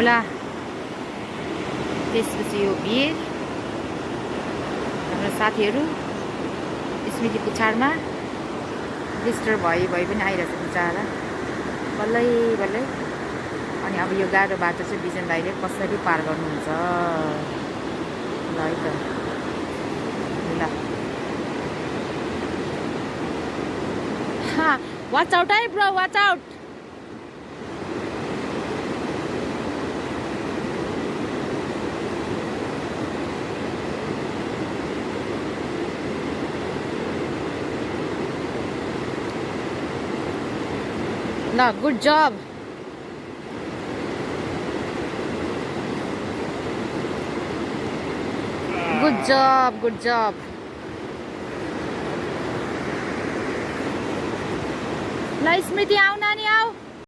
खोला, त्यसपछि यो भिर हाम्रो साथीहरू स्मृति पुछारमा डिस्टर्ब भए पनि आइरहेछ बिचरा बल्लै बल्लै। अनि अब यो गाह्रो बाटो चाहिँ बिजन दाइले कसरी पार गर्नुहुन्छ ल है त। ल वाच आउट है ब्रो, वाच आउट। ल गुड जब। गुड जब, गुड जब। ल स्मृति आऊ नानी आऊ।